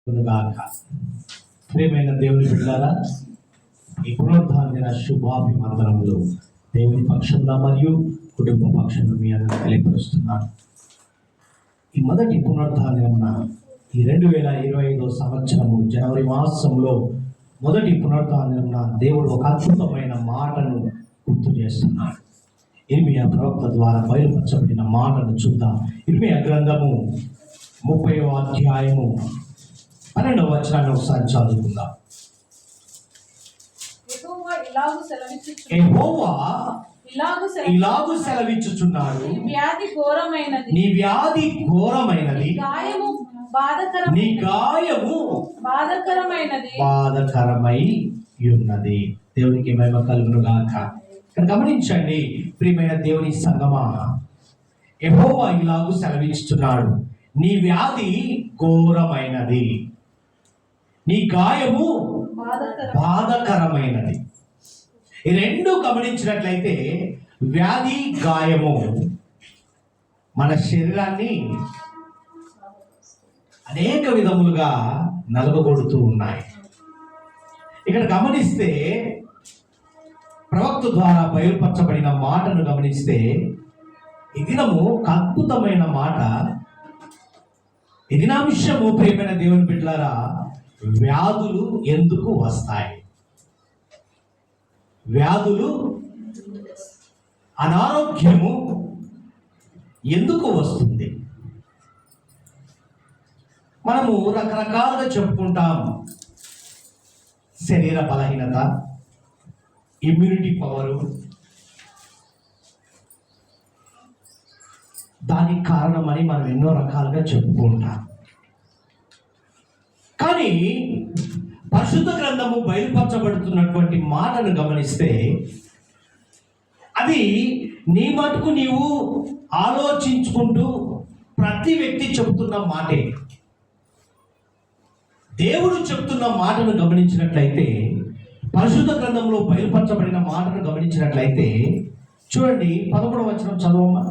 గాక. ప్రియమైన దేవుని బిడ్డలారా, ఈ పునరుద్ధాన శుభాభివందనములు దేవుని పక్షంలో మరియు కుటుంబ పక్షంలో మీ అందరూ తెలియపరుస్తున్నాను. ఈ మొదటి పునరుద్ధానమున ఈ 2025 సంవత్సరము జనవరి మాసంలో మొదటి పునరుద్ధానమున దేవుడు ఒక అద్భుతమైన మాటను గుర్తు చేస్తున్నాడు. ఇర్మియా ప్రవక్త ద్వారా బయలుపరచబడిన మాటను చూద్దాం. ఇర్మియా గ్రంథము 30వ అధ్యాయము 12వ వచనాన్ని ఒకసారి చదువుకుందాం. యెహోవా ఇలాగు సెలవిచ్చుచున్నాడు, నీ వ్యాధి ఘోరమైనది, నీ గాయము బాధకరమై ఉన్నది. దేవునికి మహిమ కలుగును గాక. గమనించండి ప్రియమైన దేవుని సంగమా, యెహోవా ఇలాగు సెలవిచ్చుచున్నాడు, నీ వ్యాధి ఘోరమైనది, నీ గాయము బాధకరమైనది. ఈ రెండు గమనించినట్లయితే వ్యాధి గాయము మన శరీరాన్ని అనేక విధములుగా నలగగొడుతూ ఉన్నాయి. ఇక్కడ గమనిస్తే ప్రవక్త ద్వారా బయలుపరచబడిన మాటను గమనిస్తే ఈ దినము ఒక అద్భుతమైన మాట. ఈ దినాంశము ప్రియమైన దేవుని బిడ్డలారా, వ్యాధులు ఎందుకు వస్తాయి, వ్యాధులు అనారోగ్యము ఎందుకు వస్తుంది. మనము రకరకాలుగా చెప్పుకుంటాం. శరీర బలహీనత, ఇమ్యూనిటీ పవరు, దానికి కారణమని మనం ఎన్నో రకాలుగా చెప్పుకుంటాం. కానీ పరిశుద్ధ గ్రంథము బయలుపరచబడుతున్నటువంటి మాటను గమనిస్తే అది నీ మటుకు నీవు ఆలోచించుకుంటూ ప్రతి వ్యక్తి చెబుతున్న మాటే. దేవుడు చెప్తున్న మాటను గమనించినట్లయితే, పరిశుద్ధ గ్రంథంలో బయలుపరచబడిన మాటను గమనించినట్లయితే చూడండి, 11వ వచనం చదవమ్మా.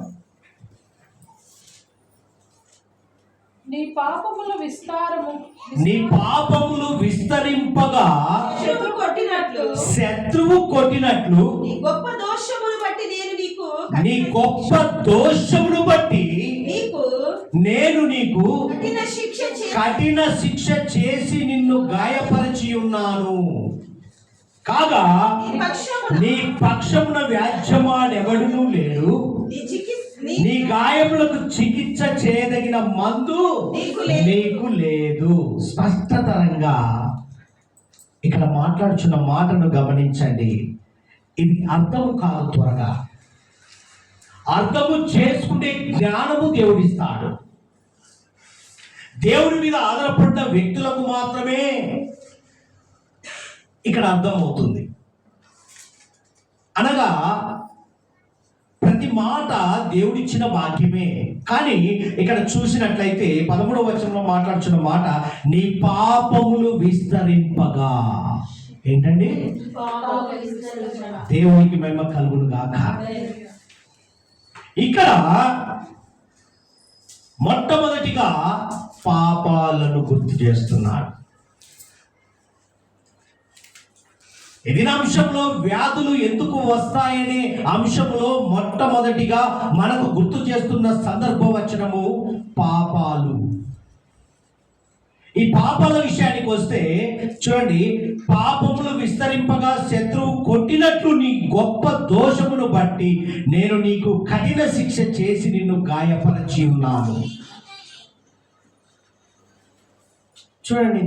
నీ పాపములు విస్తరింపగా శత్రువు కొట్టినట్లు నీ గొప్ప దోషమును బట్టి నేను నీకు కఠిన శిక్ష చేసి నిన్ను గాయపరిచి ఉన్నాను. కాగా నీ పక్షమున వ్యాజ్యమాడెవడునూ లేడు, నీ గాయములకు చికిత్స చేయదగిన మందు నీకు లేదు. స్పష్టతరంగా ఇక్కడ మాట్లాడుచున్న మాటను గమనించండి. ఇది అర్థము కాదు, త్వరగా అర్థము చేసుకునే జ్ఞానము దేవుడిస్తాడు. దేవుని మీద ఆధారపడ్డ వ్యక్తులకు మాత్రమే ఇక్కడ అర్థమవుతుంది. అనగా ప్రతి మాట దేవుడిచ్చిన భాగ్యమే. కానీ ఇక్కడ చూసినట్లయితే 13వ వచనంలో మాట్లాడుచున్న మాట, నీ పాపములు విస్తరింపగా. ఏంటండి? దేవునికి మహిమ కలుగును గాక. ఇక్కడ మొట్టమొదటిగా పాపాలను గుర్తు చేస్తున్నాడు. ఇది అంశంలో వ్యాధులు ఎందుకు వస్తాయనే అంశంలో మొట్టమొదటిగా మనకు గుర్తు చేస్తున్న సందర్భ వచనము పాపాలు. ఈ పాపాల విషయానికి వస్తే చూడండి, పాపములు విస్తరింపగా శత్రువు కొట్టినట్లు నీ గొప్ప దోషమును బట్టి నేను నీకు కఠిన శిక్ష చేసి నిన్ను గాయపరచి ఉన్నాను. చూడండి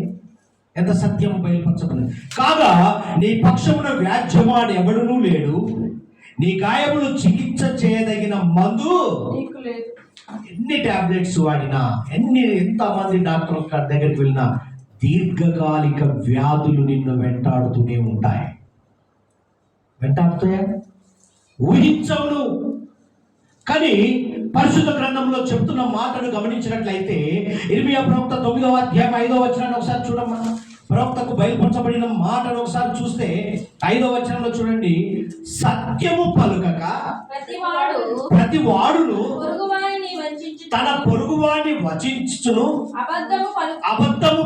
ఎంత సత్యం బయలుపరచబడింది. కాగా నీ పక్షమున వ్యాజ్యమాడు ఎవడునూ లేడు, నీ గాయములు చికిత్స చేయదగిన మందు నీకు లేదు. ఎన్ని టాబ్లెట్స్ వాడినా, ఎంతమంది డాక్టర్ దగ్గరికి వెళ్ళినా దీర్ఘకాలిక వ్యాధులు నిన్ను వెంటాడుతూనే ఉంటాయి. వెంటాడుతాయా? ఊహించవును. కానీ పరిశుద్ధ గ్రంథంలో చెప్తున్న మాటను గమనించినట్లయితే ఇర్మియా ప్రవక్త 9వ అధ్యాయం 5వ వచనాన్ని ఒకసారి చూడమ్మా. ప్రవక్తకు బయలుపరచబడిన మాటను ఒకసారి చూస్తే 5వ వచనంలో చూడండి, సత్యము పలుకక ప్రతి వాడును తన పొరుగువాడిని వచించును, అబద్ధము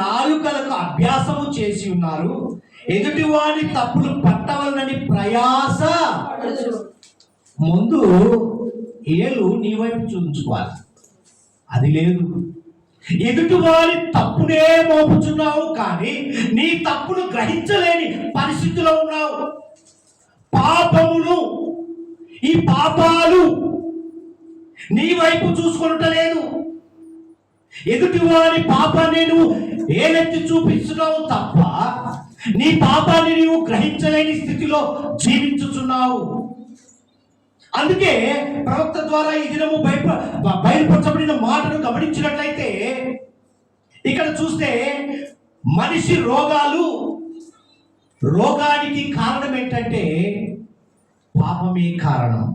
నాలుకలకు అభ్యాసము చేసి ఉన్నారు, ఎదుటివాని తప్పులు పట్టవలనని ప్రయాస. ముందు ఏలు నీ వైపు చూపించుకోవాలి, అది లేదు. ఎదుటివారి తప్పునే మోపుచున్నావు, కానీ నీ తప్పును గ్రహించలేని పరిస్థితిలో ఉన్నావు. పాపమును, ఈ పాపాలు నీ వైపు చూసుకొనటలేదు. ఎదుటివారి పాపాన్ని నువ్వు ఏలెత్తి చూపిస్తున్నావు తప్ప నీ పాపాన్ని నీవు గ్రహించలేని స్థితిలో జీవించుచున్నావు. అందుకే ప్రవక్త ద్వారా ఈ దినము బయలుపరచబడిన మాటను గమనించినట్లయితే ఇక్కడ చూస్తే మనిషి రోగానికి కారణం ఏంటంటే పాపమే కారణం.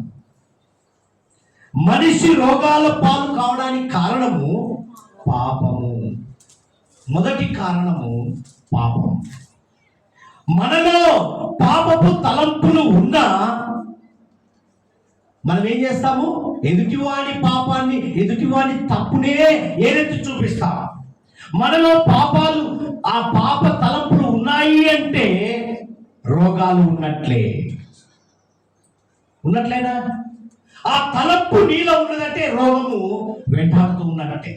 మనిషి రోగాల పాలు కావడానికి కారణము పాపము. మొదటి కారణము పాపం. మనలో పాపపు తలంపులు ఉన్నా మనం ఏం చేస్తాము? ఎదుటివాడి పాపాన్ని, ఎదుటివాడి తప్పునే ఏదైతే చూపిస్తాం. మనలో పాపాలు, ఆ పాప తలంపులు ఉన్నాయి అంటే రోగాలు ఉన్నట్లేనా? ఆ తలంపు నీలో ఉన్నదంటే రోగము వెంటాడుతూ ఉన్నట్టే.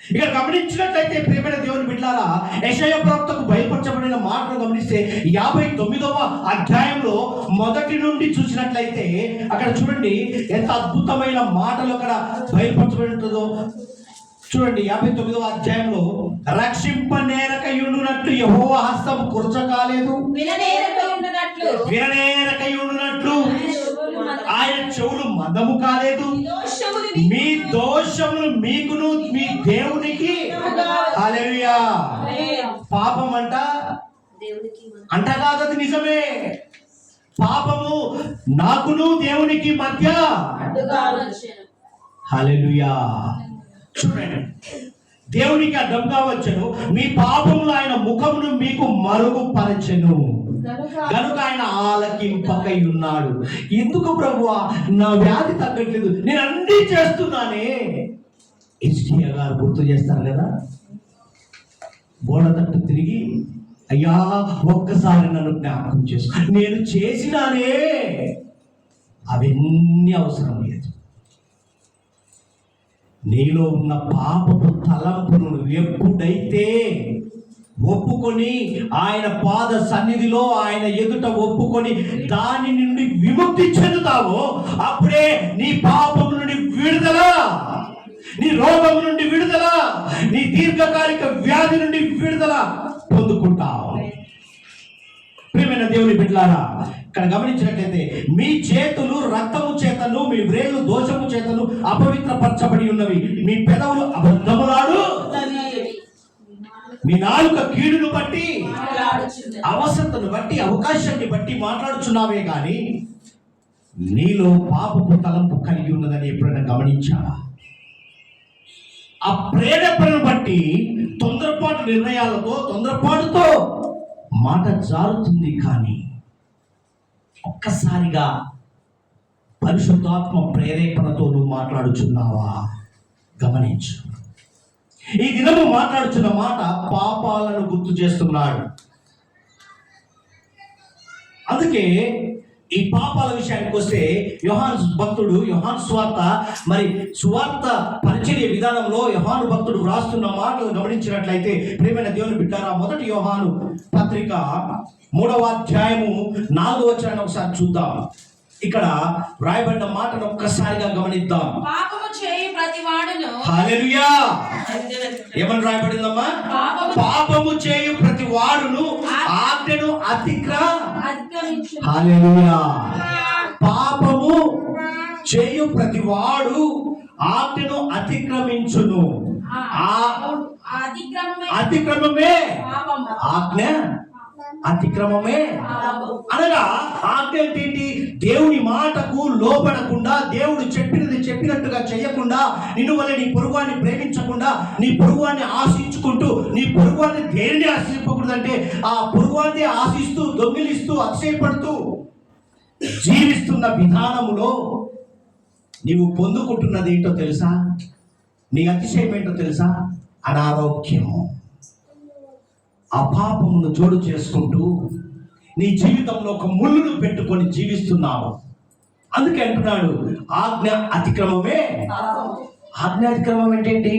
ఇక్కడ గమనించినట్లయితే ప్రియమైన దేవుని బిడ్డలారా, యెషయా ప్రవక్తకు బయలుపరచబడిన మాటను గమనిస్తే 59వ అధ్యాయంలో మొదటి నుండి చూసినట్లయితే అక్కడ చూడండి ఎంత అద్భుతమైన మాటలు అక్కడ బయలుపరచబడి ఉంటుందో. చూడండి 59వ అధ్యాయంలో, రక్షింపనేరకయుండునట్లు యెహోవా హస్తం కురచకాలేదు, విననేరకయుండునట్లు ఆయన చెవులు మందము కాలేదు. మీ దోషములు మీకును మీ దేవునికి. హల్లెలూయా. పాపం అంట కాదు, అది నిజమే. పాపము నాకును దేవునికి మధ్య. హల్లెలూయా. చూడండి, దేవునికి అడ్డంగా వచ్చెను, మీ పాపములు ఆయన ముఖమును మీకు మరుగుపరచెను, కనుక ఆయన ఆలకింపకై ఉన్నాడు. ఎందుకు ప్రభువా నా వ్యాధి తగ్గట్లేదు, నేను అన్నీ చేస్తున్నానే. ఎస్టీఆ గారు గుర్తు చేస్తారు కదా, గోడ తట్టు తిరిగి, అయ్యా ఒక్కసారి నన్ను జ్ఞాపకం చేసుకో, నేను చేసినానే, అవన్నీ అవసరం లేదు. నీలో ఉన్న పాపపు తలంపును ఎప్పుడైతే ఒప్పుకొని ఆయన పాద సన్నిధిలో ఆయన ఎదుట ఒప్పుకొని దాని నుండి విముక్తి చెందుతావో అప్పుడే నీ పాపం నుండి విడుదల, నీ రోగం నుండి విడుదల, నీ దీర్ఘకాలిక వ్యాధి నుండి విడుదల పొందుకుంటావు. ప్రియమైన దేవుని బిడ్డలారా, ఇక్కడ గమనించినట్లయితే మీ చేతులు రక్తము చేతను, మీ వ్రేళ్ళు దోషము చేతను అపవిత్రపరచబడి ఉన్నవి, మీ పెదవులు అబద్ధములాడు, మీ నాలుక కీడును బట్టి, అవసరతను బట్టి, అవకాశాన్ని బట్టి మాట్లాడుచున్నావే గాని నీలో పాపపు తలంపు కలిగి ఉన్నదని ఎప్పుడైనా గమనించావా? ఆ ప్రేరేపణను బట్టి తొందరపాటు నిర్ణయాలతో, తొందరపాటుతో మాట జారుతుంది. కానీ ఒక్కసారిగా పరిశుద్ధాత్మ ప్రేరేపణతో నువ్వు మాట్లాడుచున్నావా? గమనించు. ఈ దినము మాట్లాడుచున్న మాట పాపాలను గుర్తు చేస్తున్నాడు. అందుకే ఈ పాపాల విషయానికి వస్తే యోహాను భక్తుడు, యోహాను సువార్త, మరి సువార్త పరిచర్య విధానంలో యోహాను భక్తుడు వ్రాస్తున్న మాటలు గమనించినట్లయితే ప్రియమైన దేవుని బిడ్డారా, మొదటి యోహాను పత్రిక 3వ అధ్యాయము 4వ వచనాన్ని ఒకసారి చూద్దాం. ఇక్కడ వ్రాయబడిన మాటను ఒక్కసారిగా గమనిద్దాం. పాపము చేయు ప్రతివాడును. హల్లెలూయా. ఏమని రాయబడిందమ్మా? పాపము చేయు ప్రతి వాడును ఆజ్ఞను అతిక్రమించును. హల్లెలూయా. పాపము చేయు ప్రతి వాడు ఆజ్ఞను అతిక్రమించును. అతిక్రమమే ఆజ్ఞ, అతిక్రమమే అనగా ఆజ్ఞ ఏంటి? దేవుని మాటకు లోబడకుండా, దేవుడు చెప్పినట్టుగా చేయకుండా, నిన్ను వల్ల నీ పొరుగువాన్ని ప్రేమించకుండా, నీ పొరుగువాన్ని ఆశించుకుంటూ, నీ పొరుగువాన్ని దేనిని ఆశించకూడదంటే ఆ పొరుగువాన్ని ఆశిస్తూ, దొంగిలిస్తూ, అతిశయపడుతూ జీవిస్తున్న విధానములో నీవు పొందుకుంటున్నది ఏంటో తెలుసా? నీ అతిశయం ఏంటో తెలుసా? అనారోగ్యము. ఆ పాపమును జోడు చేసుకుంటూ నీ జీవితంలో ఒక ముళ్ళును పెట్టుకొని జీవిస్తున్నావు. అందుకే అంటున్నాడు ఆజ్ఞ అతిక్రమమే. ఆజ్ఞ అతిక్రమం ఏంటి?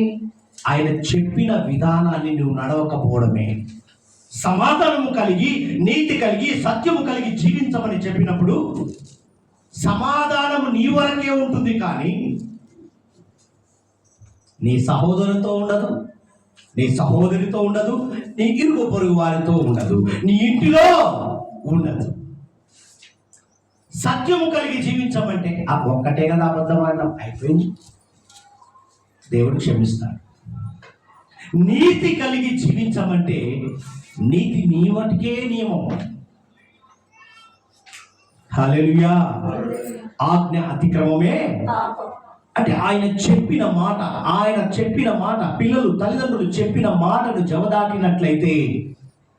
ఆయన చెప్పిన విధానాన్ని నువ్వు నడవకపోవడమే. సమాధానము కలిగి, నీతి కలిగి, సత్యము కలిగి జీవించమని చెప్పినప్పుడు సమాధానము నీ వరకే ఉంటుంది, కానీ నీ సహోదరుతో ఉండదు, నీ సహోదరితో ఉండదు, నీ ఇరుగు పొరుగు వారితో ఉండదు, నీ ఇంటిలో ఉండదు. సత్యము కలిగి జీవించమంటే ఆ ఒక్కటే కదా అబద్ధం ఆడడం, అయిపోయింది, దేవుడు క్షమిస్తాడు. నీతి కలిగి జీవించమంటే నీతి నీ మటుకే నియమం. హల్లెలూయా. ఆజ్ఞ అతిక్రమమే అంటే ఆయన చెప్పిన మాట పిల్లలు తల్లిదండ్రులు చెప్పిన మాటను జవదాటినట్లయితే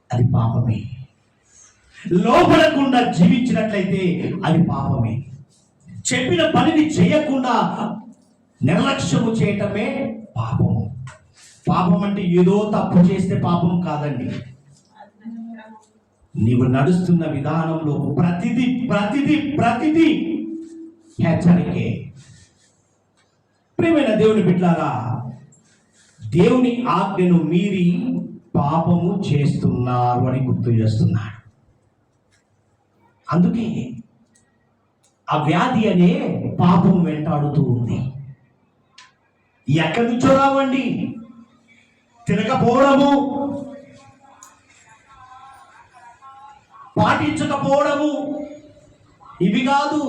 అది పాపమే. లోపడకుండా జీవించినట్లయితే అది పాపమే. చెప్పిన పనిని చేయకుండా నిర్లక్ష్యము చేయటమే పాపము. పాపం అంటే ఏదో తప్పు చేస్తే పాపం కాదండి. నీవు నడుస్తున్న విధానంలో ప్రతిదీ హెచ్చరికే. ప్రియమైన దేవుని బిడ్డలారా, దేవుని ఆజ్ఞను మీరి పాపము చేస్తున్నారు అని గుర్తు చేస్తున్నాడు. అందుకే ఆ వ్యాధి అనే పాపం వెంటాడుతూ ఉంది. ఎక్కడి నుంచో రావండి, తినకపోవడము, పాటించకపోవడము, ఇవి కాదు.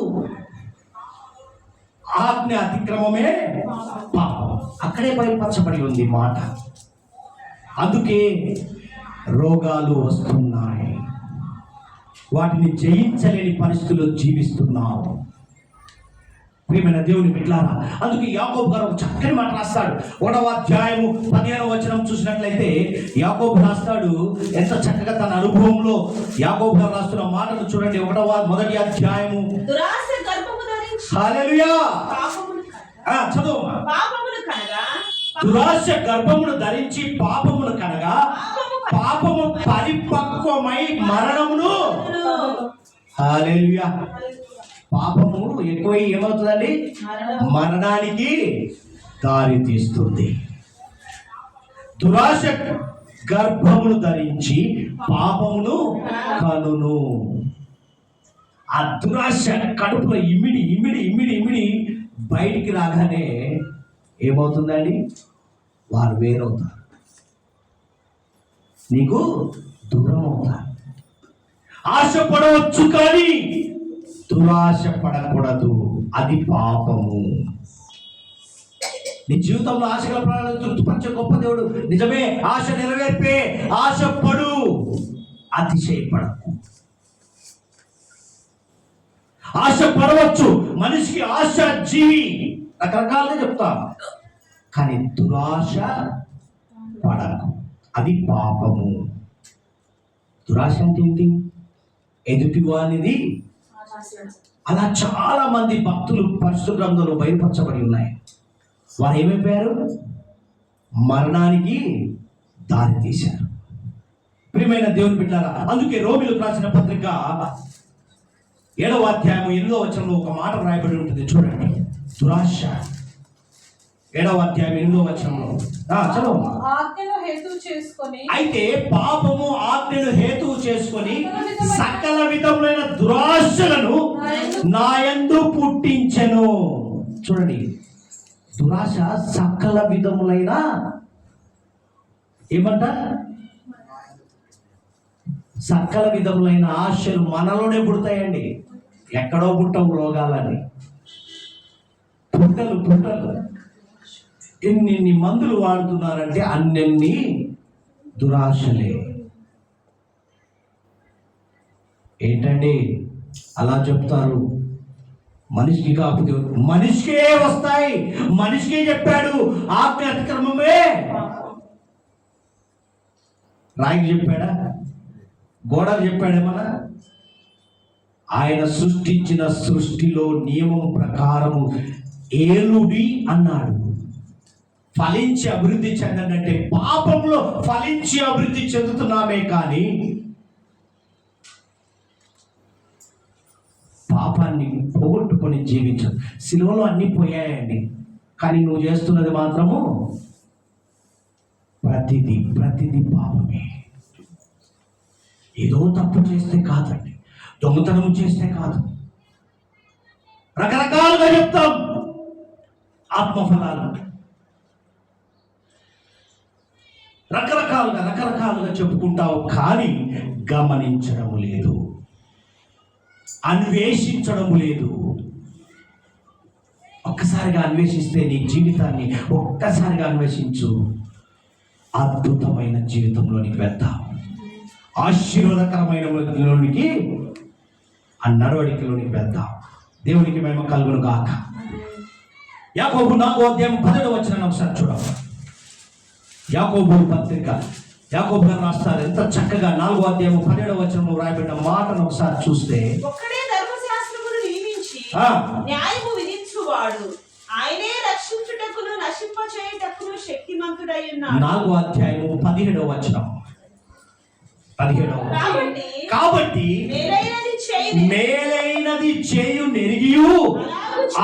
ఆజ్ఞ అతిక్రమమే పాపం. అక్కడే బయలుపరచబడి ఉంది మాట. అందుకే రోగాలు వస్తున్నాయి, వాటిని జయించలేని పరిస్థితుల్లో జీవిస్తున్నావు. ప్రియమైన దేవుని బిడ్డలారా, అందుకే యాకోబు గారు ఒక చక్కని మాట రాస్తాడు. 1వ అధ్యాయము 15వ వచనం చూసినట్లయితే యాకోబు రాస్తాడు. ఎంత చక్కగా తన అనుభవంలో యాకోబు గారు రాస్తున్న మాటలు చూడండి. మొదటి అధ్యాయము. దురాశ గర్భము ధరించి హల్లెలూయా చదువు. దురాశ గర్భమును ధరించి పాపమును కనగా పాపము పరిపక్వమై మరణమును. హల్లెలూయా. పాపము ఎక్కువై ఏమవుతుందండి? మరణానికి దారి తీస్తుంది. దురాశ గర్భమును ధరించి పాపమును కనును. ఆ దురాశ కడుపులో ఇమిడి బయటికి రాగానే ఏమవుతుందండి? వారు వేరవుతారు, నీకు దూరం అవుతారు. ఆశపడవచ్చు కానీ దురాశ పడకూడదు, అది పాపము. నీ జీవితంలో ఆశగల ప్రాణాలను తృప్తిపరిచే గొప్ప దేవుడు. నిజమే, ఆశ నెరవేర్పే. ఆశపడు, అతిశయపడకు. ఆశ పడవచ్చు, మనిషికి ఆశ జీవి రకరకాలుగా చెప్తాం, కానీ దురాశ పడకు, అది పాపము. దురాశ అంటే ఏంటి? ఎదుటి వానిది. అలా చాలా మంది భక్తులు పరిశుద్ధ గ్రంథంలో బయలుపరచబడి ఉన్నాయి. వారు ఏమైపోయారు? మరణానికి దారి తీశారు. ప్రియమైన దేవుని బిడ్డలారా, అందుకే రోమీయులకు రాసిన పత్రిక 7వ అధ్యాయం 8వ వచనంలో ఒక మాట రాయబడి ఉంటుంది, చూడండి. దురాశ 7వ అధ్యాయం 8వ వచనంలో చదువు. అయితే పాపము ఆజ్ఞను హేతువు చేసుకొని సకల విధములైన దురాశలను నాయందు పుట్టించెను. చూడండి, దురాశ సకల విధములైన ఏమంట? సకల విధములైన ఆశలు మనలోనే పుడతాయండి. ఎక్కడో పుట్టవు రోగాలని. పుట్టలు ఎన్ని మందులు వాడుతున్నారంటే అన్ని దురాశలే. ఏంటండి అలా చెప్తారు? మనిషికి కాకపోతే మనిషికే వస్తాయి. మనిషికే చెప్పాడు ఆజ్ఞ అతిక్రమమే. రాయికి చెప్పాడా? గోడకు చెప్పాడేమన్నా? ఆయన సృష్టించిన సృష్టిలో నియమం ప్రకారము ఏలుడి అన్నాడు. ఫలించి అభివృద్ధి చెందండి అంటే పాపంలో ఫలించి అభివృద్ధి చెందుతున్నామే కానీ పాపాన్ని పోగొట్టుకొని జీవించదు. సిలువలో అన్నీ పోయాయండి, కానీ నువ్వు చేస్తున్నది మాత్రము ప్రతిదీ పాపమే. ఏదో తప్పు చేస్తే కాదండి, దొంగతనం చేస్తే కాదు, రకరకాలుగా చెప్తాం ఆత్మఫలాలు, రకరకాలుగా చెప్పుకుంటావు, కానీ గమనించడం లేదు, అన్వేషించడం లేదు. ఒక్కసారిగా అన్వేషిస్తే నీ జీవితాన్ని ఒక్కసారిగా అన్వేషించు, అద్భుతమైన జీవితంలోనికి వెళ్తావు, ఆశీర్వాదకరమైనలోనికి ఆ నడవడికలోనికి వెళ్తావు. దేవునికి మహిమ కలుగును గాక. యాకోబు 4వ అధ్యాయం 10వ వచనాన్ని ఒకసారి చూడము. యాకోబు పత్రిక, యాకోబు గారు రాస్తారు ఎంత చక్కగా 4వ అధ్యాయం 17వ వచనంలో రాయబడిన మాటను ఒకసారి చూస్తే, ఒక్కడే ధర్మశాస్త్రమును నియమించి ఆ, న్యాయము విధించువాడు, ఆయనే రక్షించుటకును నశింపచేయుటకును శక్తిమంతుడై ఉన్నాడు. 4వ అధ్యాయము 17వ వచనం. 17వ కాబట్టి మేలైనది చేయు నెరిగియు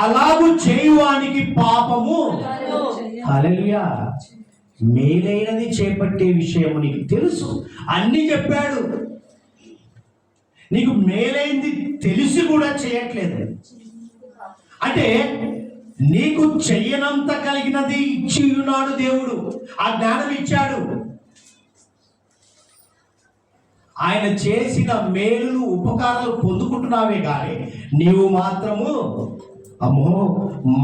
అలాగు చేయువానికి పాపము. హల్లెలూయా. మేలైనది చేపట్టే విషయము నీకు తెలుసు, అన్ని చెప్పాడు, నీకు మేలైంది తెలిసి కూడా చేయట్లేదు అంటే నీకు చెయ్యనంత కలిగినది ఇచ్చి ఉన్నాడు దేవుడు, ఆ జ్ఞానం ఇచ్చాడు. ఆయన చేసిన మేలులు ఉపకారాలు పొందుకుంటున్నావే కానీ నీవు మాత్రము అమ్మో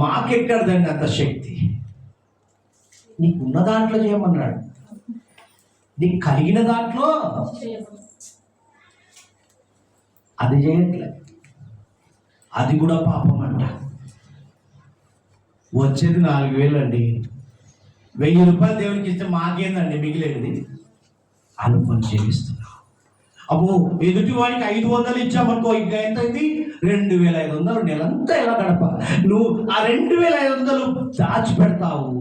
మాకెక్కడదండి అంత శక్తి. నీకున్న దాంట్లో చేయమన్నాడు, నీకు కలిగిన దాంట్లో అది చేయట్లేదు, అది కూడా పాపం అంట. వచ్చేది 4,000 అండి, 1,000 రూపాయలు దేవునికి ఇస్తే మాకేందండి మిగిలేది అనుకొని జీవిస్తున్నావు. అబ్బో ఎదుటి వాడికి 500 ఇచ్చామనుకో, ఇంకా ఎంత అయింది 2,500, నెలంతా ఎలా గడపాలి? నువ్వు ఆ 2,500 దాచిపెడతావు,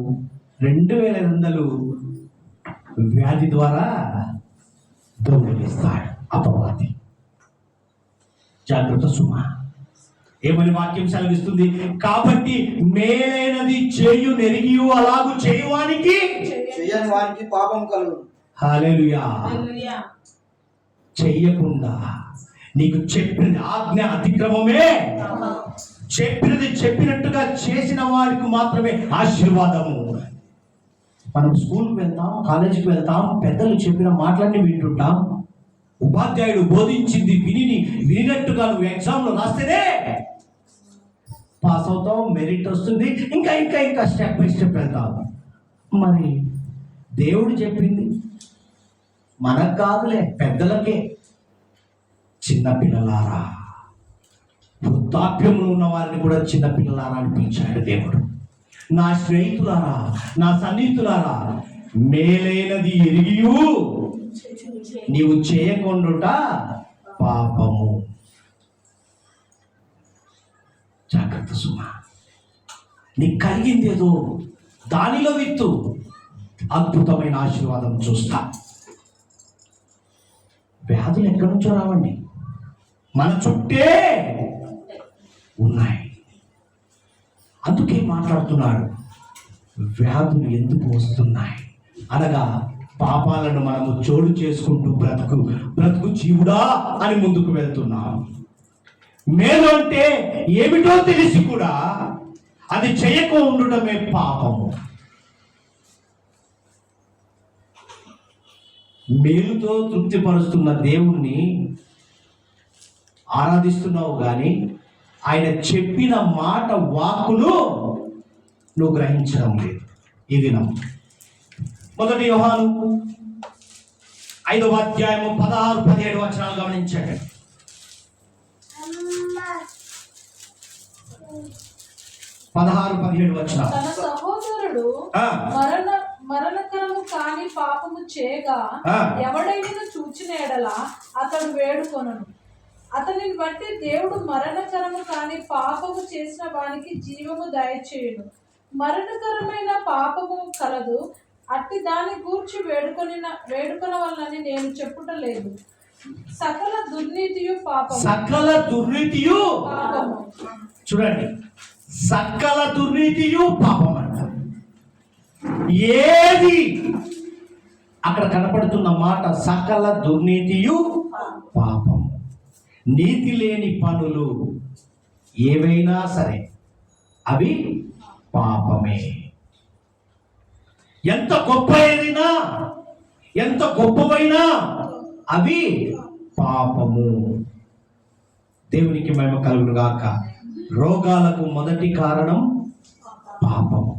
2,500 వ్యాధి ద్వారా దొంగిలిస్తాడు అపవాది. జాగ్రత్త సుమా. ఏమని వాక్యం సెలవిస్తుంది? కాబట్టి మేలైనది చేయు నెరిగియు అలాగు చేయువానికి చేయని వారికి పాపం కలుగును. హల్లెలూయా. చెయ్యకుండా నీకు చెప్పినది ఆజ్ఞ అతిక్రమమే, చెప్పినది చెప్పినట్టుగా చేసిన వారికి మాత్రమే ఆశీర్వాదము. మనం స్కూల్కి వెళ్తాం, కాలేజీకి వెళ్తాం, పెద్దలు చెప్పిన మాటలన్నీ వింటుంటాం, ఉపాధ్యాయుడు బోధించింది వినినట్టుగా నువ్వు ఎగ్జామ్లో రాస్తేనే పాస్ అవుతావు, మెరిట్ వస్తుంది, ఇంకా ఇంకా ఇంకా స్టెప్ బై స్టెప్ వెళ్తావు. మరి దేవుడు చెప్పింది మనకు కాదులే, పెద్దలకే. చిన్నపిల్లలారా, వృద్ధాప్యంలో ఉన్న వారిని కూడా చిన్నపిల్లలారా అని పిలిచాడు దేవుడు. నా స్నేహితులారా, నా సన్నిహితులారా, మేలైనది ఎరిగియు నీవు చేయకుండా పాపము. జాగ్రత్త సుమా. నీకు కలిగింది ఏదో దానిలో విత్తు, అద్భుతమైన ఆశీర్వాదం చూస్తా. వ్యాధులు ఎక్కడి నుంచో రావండి, మన చుట్టే ఉన్నాయి. అందుకే మాట్లాడుతున్నాడు, వ్యాధులు ఎందుకు వస్తున్నాయి అనగా పాపాలను మనము చోటు చేసుకుంటూ బ్రతుకు జీవుడా అని ముందుకు వెళ్తున్నాం. మేలు అంటే ఏమిటో తెలిసి కూడా అది చేయక ఉండటమే పాపము. మేలుతో తృప్తిపరుస్తున్న దేవుణ్ణి ఆరాధిస్తున్నావు కానీ ఆయన చెప్పిన మాట వాక్కును నువ్వు గ్రహించడం లేదు. ఈ దినం 1 యోహాను 5వ అధ్యాయము 16-17 వచనాలు గమనించండి. 16-17 వచనాలు. తన సహోదరుడు మరణకరము కాని పాపము చేయగా ఎవడైనా చూచిన ఎడల అతడు వేడుకొనను. అతనిని బట్టి దేవుడు మరణకరము కాని పాపము చేసిన వానికి జీవము దయచేయును. మరణకరమైన పాపము కలదు, అట్టి దాని గూర్చి వేడుకొనవలనని నేను చెప్పుట లేదు. సకల దుర్నీతియు పాపము. సకల దుర్నీతియు పాపము. చూడండి, సకల దుర్నీతియు పాపం అంట. ఏది అక్కడ కనపడుతున్న మాట, సకల దుర్నీతియు పాపం. నీతి లేని పనులు ఏవైనా సరే అవి పాపమే. ఎంత గొప్ప ఏదైనా, ఎంత గొప్పవైనా అవి పాపము. దేవునికి మహిమ కలుగును గాక. రోగాలకు మొదటి కారణం పాపము.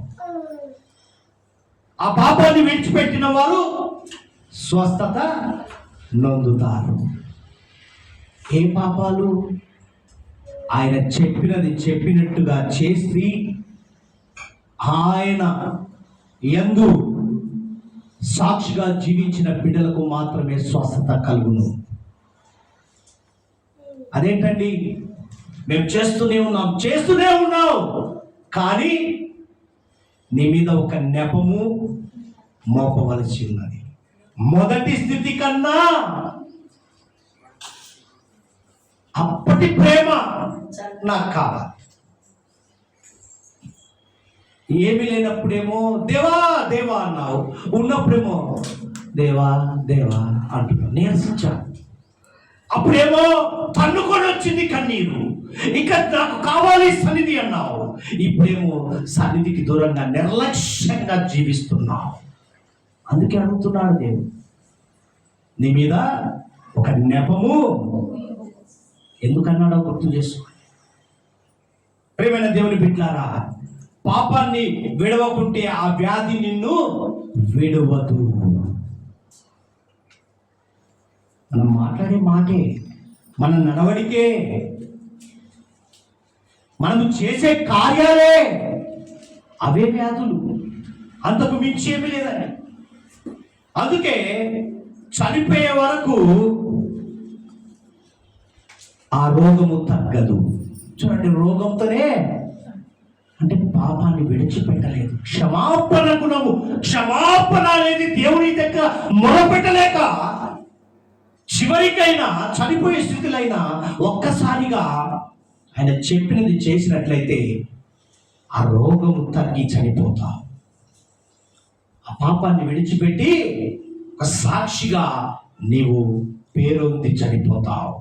ఆ పాపాన్ని విడిచిపెట్టిన వారు స్వస్థత నొందుతారు. ఏ పాపాలు? ఆయన చెప్పినది చెప్పినట్టుగా చేసి ఆయన యందు సాక్షిగా జీవించిన బిడ్డలకు మాత్రమే స్వస్థత కలుగును. అదేంటండి, మేము చేస్తూనే ఉన్నాం కానీ నీ మీద ఒక నెపము మోపవలసి ఉన్నది. మొదటి స్థితి కన్నా అప్పటి ప్రేమ నాకు కావాలి. ఏమి లేనప్పుడేమో దేవా దేవా అన్నావు, ఉన్నప్పుడేమో దేవా దేవా అంటున్నావు, నీరసించాను. అప్పుడేమో తన్నుకొని వచ్చింది కన్నీరు, ఇక నాకు కావాలి సన్నిధి అన్నావు. ఇప్పుడేమో సన్నిధికి దూరంగా నిర్లక్ష్యంగా జీవిస్తున్నావు. అందుకే అడుగుతున్నాడు దేవుడు, నీ మీద ఒక నెపము ఎందుకన్నాడో గుర్తు చేసుకో. ప్రియమైన దేవుని బిడ్డలారా, పాపాన్ని విడవకుంటే ఆ వ్యాధి నిన్ను విడవదు. మనం మాట్లాడే మాటే, మన నడవడికే, మనము చేసే కార్యాలే అవే వ్యాధులు, అంతకు మించి ఏమీ లేదని. అందుకే చనిపోయే వరకు ఆ రోగము తగ్గదు. చూడండి, రోగంతోనే అంటే పాపాన్ని విడిచిపెట్టలేదు. క్షమాపణ గుణము, క్షమాపణ అనేది దేవుని దగ్గర మొరపెట్టలేక చివరికైనా చనిపోయే స్థితిలైనా ఒక్కసారిగా ఆయన చెప్పినది చేసినట్లయితే ఆ రోగము తగ్గి చనిపోతావు. ఆ పాపాన్ని విడిచిపెట్టి ఒక సాక్షిగా నీవు పేరొంది చనిపోతావు.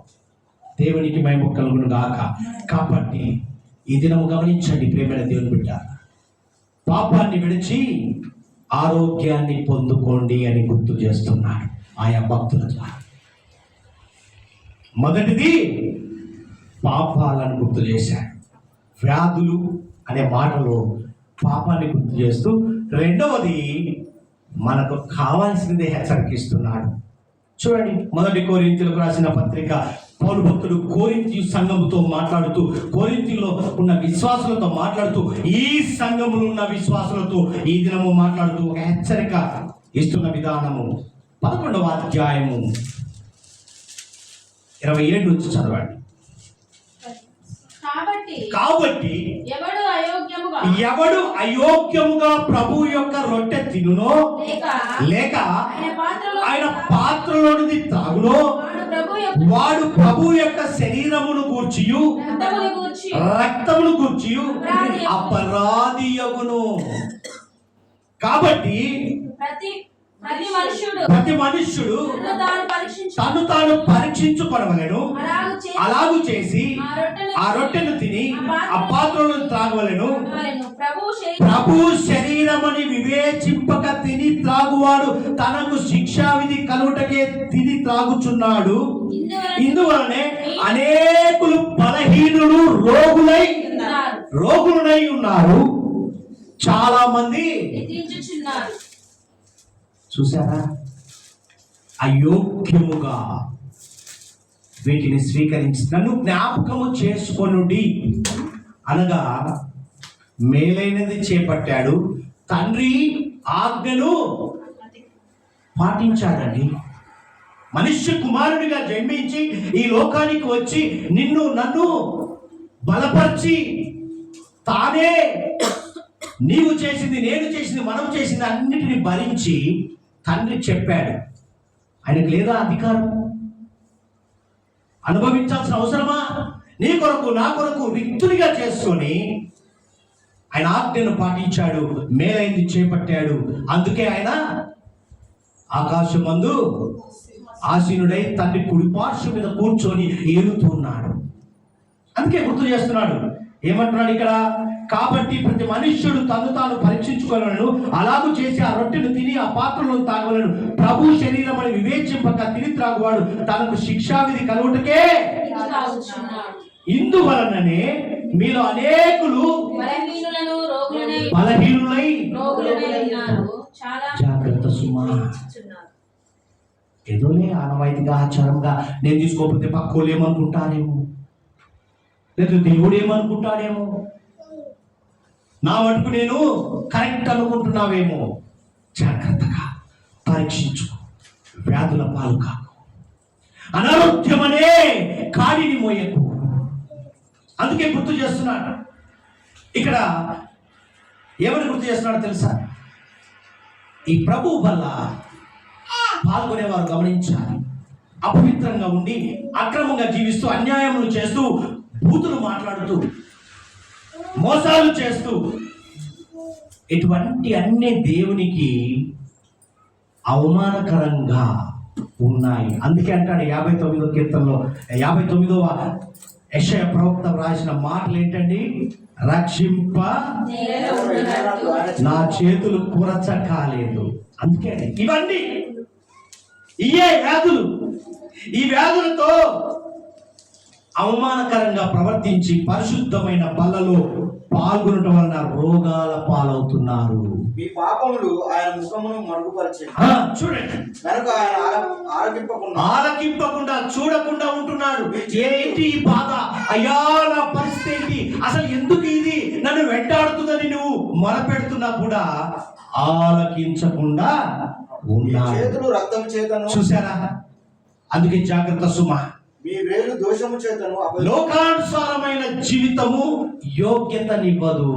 దేవునికి మహిమ కలుగును గాక. కాబట్టి ఈ దినము గమనించండి ప్రియమైన దేవుని బిడ్డ, పాపాన్ని విడిచి ఆరోగ్యాన్ని పొందుకోండి అని గుర్తు చేస్తున్నాడు ఆయా భక్తుల ద్వారా. మొదటిది పాపాలను గుర్తు చేశాడు, వ్యాధులు అనే మాటలో పాపాన్ని గుర్తు చేస్తూ, రెండవది మనకు కావాల్సిందే హెచ్చరికిస్తున్నాడు. చూడండి, 1 కొరింథీయులకు రాసిన పత్రిక పౌలు భక్తుడు కొరింథీ సంఘముతో మాట్లాడుతూ, కొరింథీలో ఉన్న విశ్వాసులతో మాట్లాడుతూ, ఈ సంఘములో ఉన్న విశ్వాసులతో ఈ దినము మాట్లాడుతూ ఒక హెచ్చరిక ఇస్తున్న విధానము 11వ అధ్యాయము 27 నుంచి చదవండి. కాబట్టి ఎవడు అయోగ్యముగా ప్రభు యొక్క రొట్టె తినునో లేక ఆయన పాత్రలోనిది త్రాగునో వాడు ప్రభు యొక్క శరీరమును గూర్చియు రక్తమును గూర్చియు అపరాధియగును. కాబట్టి ప్రతి మనుష్యుడు తను తాను పరీక్షించుకొనవలెను, అలాగు చేసి ఆ రొట్టెను తిని ఆ పాత్రలను త్రాగవలెను. ప్రభు శరీరమని వివేచింపక తిని త్రాగువాడు తనకు శిక్షావిధి కలుగుటకే తిని త్రాగుచున్నాడు. ఇందువలనే అనేకులు బలహీనులు రోగులై ఉన్నారు, చాలా మంది చూసారా అయోగ్యముగా వీటిని స్వీకరించి నన్ను జ్ఞాపకము చేసుకొనుడి అనగా మేలైనది చేపట్టాడు. తండ్రి ఆజ్ఞను పాటించాడండి. మనుష్య కుమారుడిగా జన్మించి ఈ లోకానికి వచ్చి నిన్ను నన్ను బలపరిచి తానే నీవు చేసింది, నేను చేసింది, మనం చేసింది అన్నిటిని భరించి తండ్రి చెప్పాడు. ఆయనకు లేదా అధికారం? అనుభవించాల్సిన అవసరమా? నీ కొరకు నా కొరకు రిక్తునిగా చేసుకొని ఆయన ఆజ్ఞను పాటించాడు, మేలైంది చేపట్టాడు. అందుకే ఆయన ఆకాశమందు ఆసీనుడై తండ్రి కుడి పార్శ్వ మీద కూర్చొని ఏలుతున్నాడు. అందుకే గుర్తు చేస్తున్నాడు. ఏమంటున్నాడు ఇక్కడ? కాబట్టి ప్రతి మనుష్యుడు తను తాను పరీక్షించుకోవాలను, అలాగూ చేసి ఆ రొట్టెను తిని ఆ పాత్రలో తాగవలను. ప్రభు శరీరం అని వివేచింపక తిని త్రాగువాడు తనకు శిక్షావిధి కలుగుటకే ఇందువలననే మీలో అనేకులు బలహీనులై జాగ్రత్త సుమా. ఏదోలే ఆనవాయితీగా ఆచారంగా నేను తీసుకోకపోతే పక్కోళ్ళు ఏమనుకుంటారేమో, లేదు దేవుడు ఏమనుకుంటాడేమో, నా మటుకు నేను కరెక్ట్ అనుకుంటున్నావేమో. జాగ్రత్తగా పరీక్షించుకో, వ్యాధుల పాలు కాకు, అనారోగ్యమనే కాడిని మోయకు. అందుకే గుర్తు చేస్తున్నాడు. ఇక్కడ ఏమని గుర్తు చేస్తున్నాడో తెలుసా? ఈ ప్రభువు వల్ల పాల్గొనేవారు గమనించాలి. అపవిత్రంగా ఉండి అక్రమంగా జీవిస్తూ అన్యాయములు చేస్తూ బూతులు మాట్లాడుతూ మోసాలు చేస్తూ ఇటువంటి అన్ని దేవునికి అవమానకరంగా ఉన్నాయి. అందుకే అంటాడు 59వ కీర్తనలో 59వ యెషయా ప్రవక్త రాసిన మాటలు ఏంటండి? రక్షింప నా చేతులు కురచ కాలేదు. అందుకే ఇవన్నీ ఇయే వ్యాధులు. ఈ వ్యాధులతో అవమానకరంగా ప్రవర్తించి పరిశుద్ధమైన బల్లలో పాల్గొనటం వలన రోగాల పాలవుతున్నారు. మీ పాపములు ఆయన ముఖమును మరుగుపరిచాయి. చూడండి, కనుక ఆయన ఆలకింపకుండా చూడకుండా ఉంటున్నాడు. ఏంటి ఈ బాధ? అయ్యా నా పరిస్థితి ఏంటి? అసలు ఎందుకు ఇది నన్ను వెంటాడుతుందని నువ్వు మొరపెడుతున్నా కూడా ఆలకించకుండా ఉన్నాడు. చేతులు రక్తం చేతను. చూసారా? అందుకే జాగ్రత్త సుమా. మీ వేలు దోషము చేతను. లోకానుసారమైన జీవితము యోగ్యతనివ్వదు.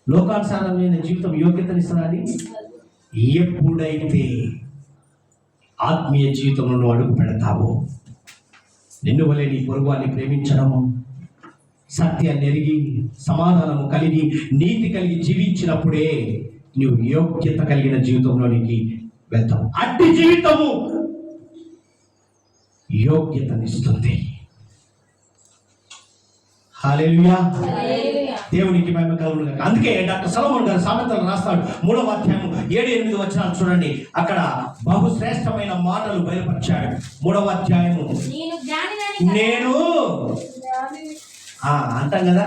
లోకానుసారమైన జీవితం యోగ్యతనిస్తుందండి ఎప్పుడైతే ఆత్మీయ జీవితంలో నువ్వు అడుగు పెడతావో. నిన్ను వలె నీ పొరుగువాన్ని ప్రేమించడము, సత్యాన్ని ఎరిగి సమాధానము కలిగి నీతి కలిగి జీవించినప్పుడే నువ్వు యోగ్యత కలిగిన జీవితంలోనికి వెళ్తావు. అట్టి జీవితము యోగ్యతనిస్తుంది. హల్లెలూయా. దేవునికి మహిమ కలుగును గాక. అందుకే డాక్టర్ సొలొమోన్ గారు సామెతలు రాస్తాడు 3వ అధ్యాయం 7-8 వచనాలు చూడండి. అక్కడ బహుశ్రేష్టమైన మాటలు బయలుపరిచాడు. 3వ అధ్యాయము నేను అంటాం కదా,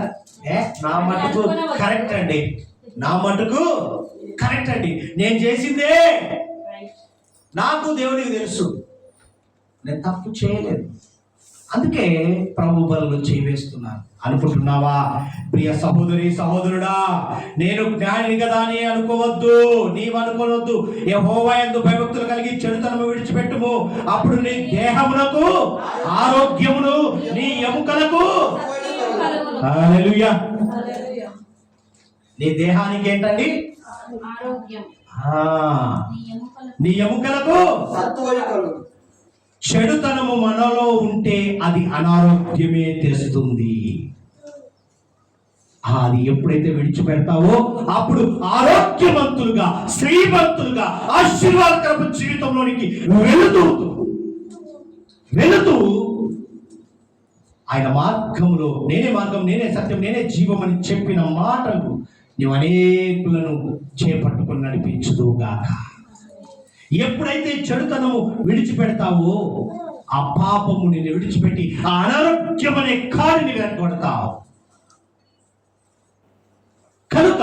నా మటుకు కరెక్ట్ అండి, నా మటుకు కరెక్ట్ అండి, నేను చేసిందే నాకు దేవునికి తెలుసు, నేను తప్పు చేయలేదు, అందుకే ప్రభు బలలో చేవేస్తున్నాను అనుకుంటున్నావా? ప్రియ సహోదరి సహోదరుడా, నేను జ్ఞాని కదా అని అనుకోవద్దు, నీవు అనుకోవద్దు. యెహోవా యందు భయభక్తులు కలిగి చెడుతనము విడిచిపెట్టుము, అప్పుడు నీ దేహమునకు ఆరోగ్యమును, నీ ఎముకలకు హల్లెలూయా. నీ దేహానికి ఏంటండి? నీ ఎముకలకు చెడుతనము మనలో ఉంటే అది అనారోగ్యమే తెస్తుంది. అది ఎప్పుడైతే విడిచిపెడతావో అప్పుడు ఆరోగ్యవంతులుగా, శ్రీమంతులుగా, ఆశీర్వాదకరపు జీవితంలోనికి వెళుతూ ఆయన మార్గంలో నేనే మార్గం, నేనే సత్యం, నేనే జీవం అని చెప్పిన మాటలు నీవు అనేకులను చేపట్టుకుని నడిపించుదుగాక. ఎప్పుడైతే చెడుతనము విడిచిపెడతావో ఆ పాపము నిన్ను విడిచిపెట్టి ఆ అనారోగ్యం అనే కాడిని వెనకొడతావు. కనుక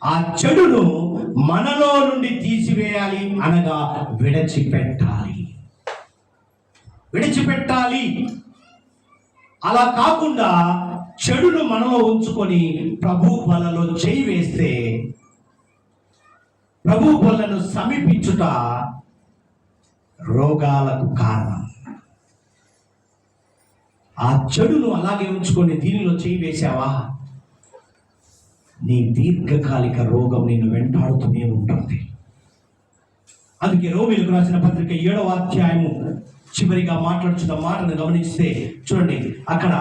ఆ చెడును మనలో నుండి తీసివేయాలి, అనగా విడిచిపెట్టాలి. అలా కాకుండా చెడును మనలో ఉంచుకొని ప్రభు బలలో చేయి వేస్తే ప్రభు బలను సమీపించుట రోగాలకు కారణం. ఆ చెడును అలాగే ఉంచుకొని దీనిలో చేయి వేసావా, నీ దీర్ఘకాలిక రోగం నిన్ను వెంటాడుతూనే ఉంటుంది. అందుకే రోమీయులకు రాసిన పత్రిక 7వ అధ్యాయము చివరిగా మాట్లాడుతున్న మాటను గమనిస్తే చూడండి, అక్కడ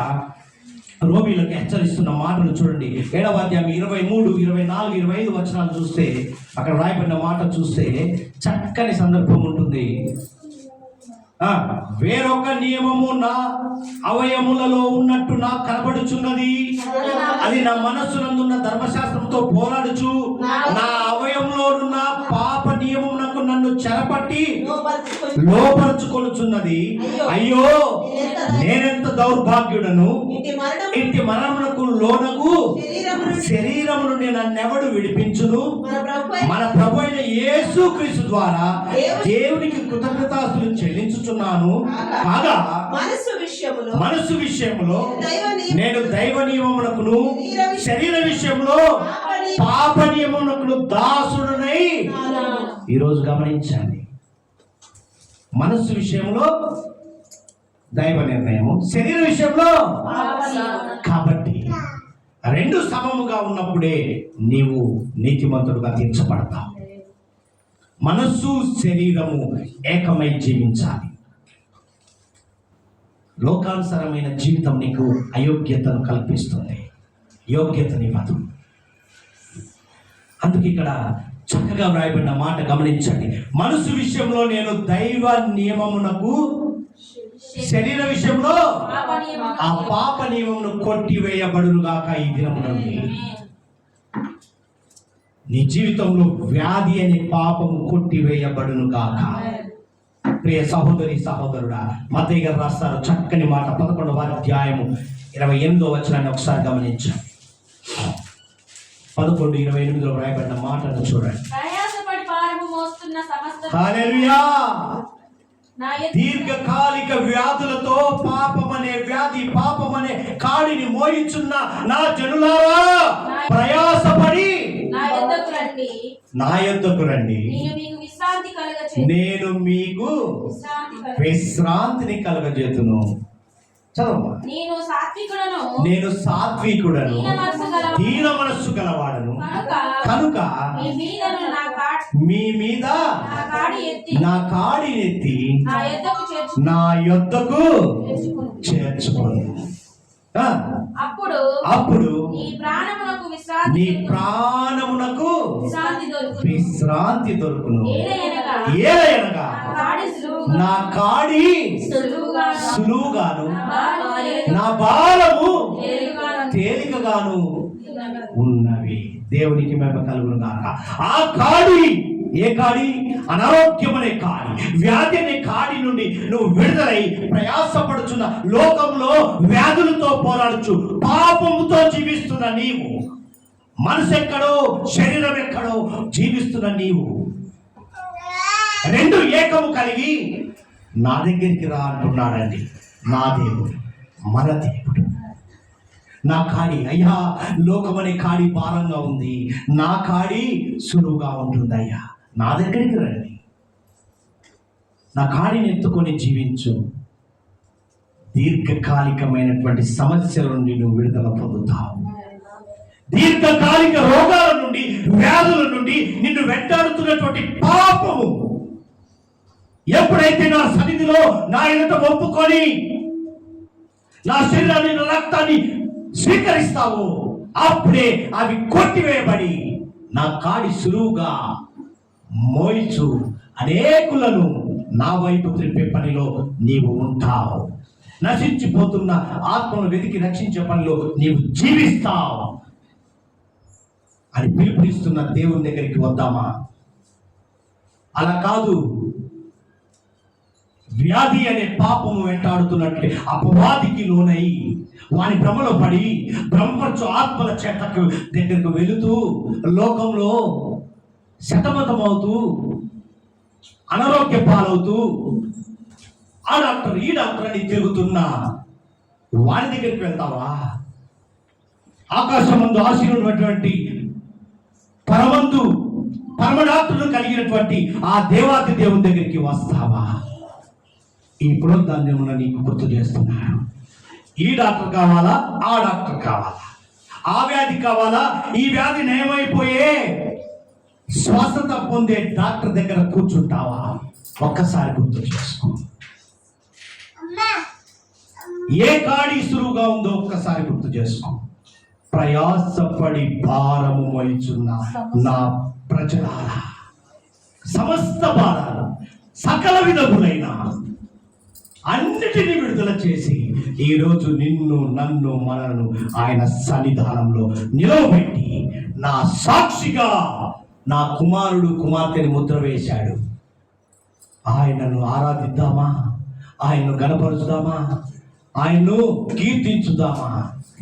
రోమీయులకు హెచ్చరిస్తున్న మాటను చూడండి. 7వ అధ్యాయం 23, 24, 25 వచనాలు చూస్తే అక్కడ రాయబడిన మాట చూస్తే చక్కని సందర్భం ఉంటుంది. వేరొక నియమము నా అవయములలో ఉన్నట్టు నాకు కనబడుచున్నది, అది నా మనస్సునందున్న ధర్మశాస్త్రంతో పోరాడుచు నా అవయములో ఉన్న పాప నియమమునకు నన్ను చెరపట్టి లోపరుచుకొనుచున్నది. అయ్యో, నేనెంత దౌర్భాగ్యుడను! ఇంటి మరణమునకు లోనగు శరీరము నుండి నన్నెవడు విడిపించును? మన ప్రభు అయిన యేసు క్రీస్తు ద్వారా దేవునికి కృతజ్ఞతాస్తులు చెల్లించుచున్నాను. కాగా మనస్సు విషయములో నేను దైవ నియమమునకును, శరీర విషయంలో పాప నియమమునకును దాసుడునై. ఈరోజు గమనించండి, మనస్సు విషయంలో దైవ నిర్ణయము, శరీర విషయంలో. కాబట్టి రెండు సమముగా ఉన్నప్పుడే నీవు నీతిమంతుడుగా తీర్చబడతావు. మనస్సు శరీరము ఏకమై జీవించాలి. లోకానుసారమైన జీవితం నీకు అయోగ్యతను కల్పిస్తుంది, యోగ్యతనివ్వదు. అందుకే ఇక్కడ చక్కగా వ్రాయబడిన మాట గమనించండి. మనసు విషయంలో నేను దైవ నియమమునకు, శరీర విషయంలో ఆ పాప నియమమును కొట్టివేయబడునుగాక. ఈ దినము నుండి నీ జీవితంలో వ్యాధి అనే పాపము కొట్టివేయబడునుగాక. ప్రియ సహోదరి సహోదరుడా, మత్తయి గారు రాస్తారు చక్కని మాట. 11వ అధ్యాయము 28వ వచనాన్ని ఒకసారి గమనించండి. 11:28 రాయబడిన మాటను చూడండి. హల్లెలూయా. దీర్ఘకాలిక వ్యాధులతో పాపమనే వ్యాధి, పాపమనే కాడిని మోయించున్న నా జనులారా, ప్రయాసపడి నా యొద్దకు రండి, నేను మీకు విశ్రాంతిని కలగజేతును. చదవమ్మా. నేను సాత్వికుడను, దీన మనస్సు గలవాడను కనుక మీ మీద నా కాడి ఎత్తి నా యొద్దకు చేర్చుకోను. అప్పుడు నీ ప్రాణమునకు విశ్రాంతి దొరుకును. ఏలయనగా నా కాడి సులువుగాను, నా భారము తేలికగాను ఉన్నవి. దేవునికి మహిమ కలుగును గాక. ఆ కాడి, ఏ కాడి? అనారోగ్యం అనే కాడి, వ్యాధి అనే కాడి నుండి నువ్వు విడుదలై ప్రయాసపడుచున్న, లోకంలో వ్యాధులతో పోరాడుచు పాపముతో జీవిస్తున్న నీవు, మనసు ఎక్కడో శరీరం ఎక్కడో జీవిస్తున్న నీవు, రెండు ఏకము కలిగి నా దగ్గరికి రా అంటున్నాడండి నా దేవుడు, మన దేవుడు. నా కాడి, అయ్యా లోకమనే కాడి భారంగా ఉంది, నా కాడి సులువుగా ఉంటుంది అయ్యా, నా దగ్గరికి రండి, నా కాడిని ఎత్తుకొని జీవించు. దీర్ఘకాలికమైనటువంటి సమస్యల నుండి నువ్వు విడుదల పొందుతావు. దీర్ఘకాలిక రోగాల నుండి, వ్యాధుల నుండి నిన్ను వెంటాడుతున్నటువంటి పాపము ఎప్పుడైతే నా సన్నిధిలో నా ఎదుట ఒప్పుకొని నా శరీరాన్ని, నా రక్తాన్ని స్వీకరిస్తావో అప్పుడే అవి కొట్టివేయబడి నా కాడి సులువుగా మోయిచు అనేకులను నా వైపు త్రిప్పే పనిలో నీవు ఉంటావు. నశించిపోతున్న ఆత్మను వెతికి రక్షించే పనిలో నీవు జీవిస్తావు అని పిలుపునిస్తున్న దేవుని దగ్గరికి వద్దామా? అలా కాదు, వ్యాధి అనే పాపము వెంటాడుతున్నట్లే అపవాదికి లోనై వాని భ్రమలో పడి బ్రహ్మచు ఆత్మల చేతకు దగ్గరకు వెళుతూ లోకంలో శతమతమవుతూ అనారోగ్య పాలవుతూ ఆ డాక్టర్ ఈ డాక్టర్ అని తిరుగుతున్నా వాని దగ్గరికి వెళ్తావా? ఆకాశమందు ఆశీర్వైనటువంటి పరమందు పరమ డాక్టర్ను కలిగినటువంటి ఆ దేవాతి దేవుని దగ్గరికి వస్తావా? ఈ పునరుద్ధాన్యమున నీకు గుర్తు చేస్తున్నాను. ఈ డాక్టర్ కావాలా, ఆ డాక్టర్ కావాలా? ఆ వ్యాధి కావాలా? ఈ వ్యాధి నయమైపోయే స్వస్థత పొందే డాక్టర్ దగ్గర కూర్చుంటావా? ఒక్కసారి గుర్తు చేసుకో. ఏ కాడి సులువుగా ఉందో ఒక్కసారి గుర్తు చేసుకో. ప్రయాసపడి భారము మోయుచున్న నా ప్రజలారా, సమస్త భారాలు సకల విధములైన అన్నిటినీ విడుదల చేసి ఈరోజు నిన్ను, నన్ను, మనను ఆయన సన్నిధానంలో నిలవబెట్టి నా సాక్షిగా నా కుమారుడు, కుమార్తెని ముద్ర వేశాడు. ఆయనను ఆరాధిద్దామా? ఆయన్ను గణపరుచుదామా? ఆయన్ను కీర్తించుదామా?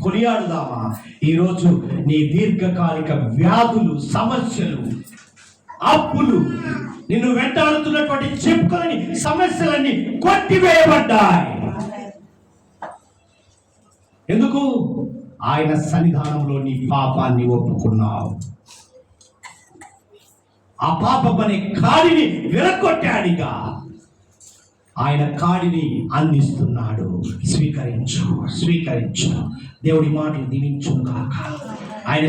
కొనియాడుదామా? ఈరోజు నీ దీర్ఘకాలిక వ్యాధులు, సమస్యలు, అప్పులు, నిన్ను వెంటాడుతున్నటువంటి చెప్పుకోలేని సమస్యలన్నీ కొట్టివేయబడ్డాయి. ఎందుకు? ఆయన సన్నిధానంలో నీ పాపాన్ని ఒప్పుకున్నావు. ఆ పాపం అనే కాడిని విరగొట్టాడిగా ఆయన కాడిని అందిస్తున్నాడు. స్వీకరించు, స్వీకరించు. దేవుడి మాటలు దీవించుగాక. ఆయన